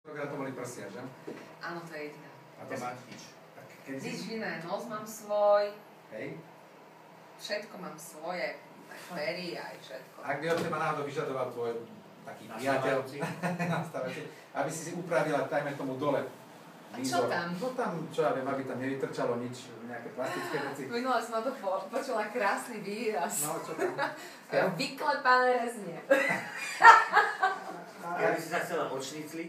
To boli prsia, že? Áno, to je jediné. A to máš nič. Nič iné, nos mám svoj. Hej. Všetko mám svoje. Aj pery, aj všetko. Ak by od teba náhodou vyžadoval tvoj taký priateľ, aby si upravila, dajme tomu dole. A čo tam? No tam, čo ja viem, aby tam nevytrčalo nič, nejaké plastické veci. Minule som na to počula krásny výraz. No, čo tam? Vyklepané reznie. Ja by si sa chcela odšnicliť.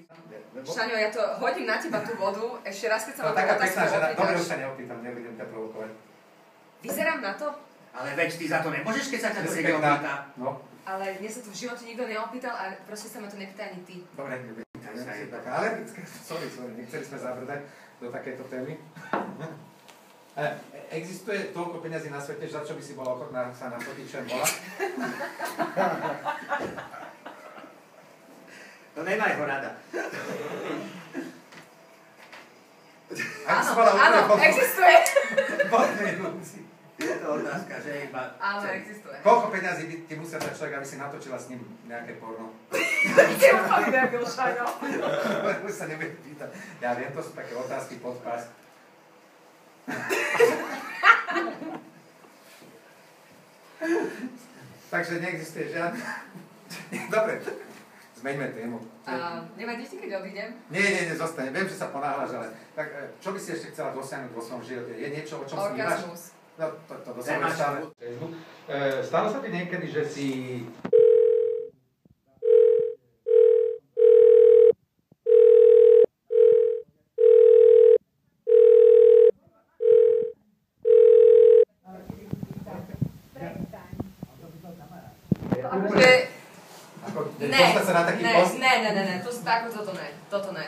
Šaňo, ja to hodím na teba tú vodu, ešte raz, keď sa ma taká tú pekná otázku žena, dobre opýtaš. už sa neopýtam, nebudem ťa provokovať. Vyzerám na to? Ale veď ty za to nemôžeš, keď sa ťa to Že si niekto pekná. opýta. No, Ale mne sa to v živote nikto neopýtal a proste sa ma to nepýta ani ty. dobre, nepýtam sa je taká alergická. Sorry, nechceli sme zabrdať do takéto témy. Existuje toľko peňazí na svete, za čo by si bola ochotná sa nafotiť, čo bola? No nemaj ho rada. Áno, existuje. Je to otázka, že iba... Áno, existuje. Koľko peňazí by ti musel dať človek, aby si natočila s ním nejaké porno? Ty úplne debil, Šaňo. Už sa nebudem pýtať. Ja viem, to sú také otázky pod pás. Takže neexistuje žiadne... Dobre, zmeňme tému. Nevadíš ti, keď odídem? Nie, zostane. Viem, že sa ponáhľaš, ale tak, čo by si ešte chcela dosiahnuť vo svojom živote? Je niečo, o čom snívaš? Orgazmus. No, to dosahuješ stále. Stalo sa ti niekedy, že si... Akože... Dostať sa na taký post? Ne, toto ne.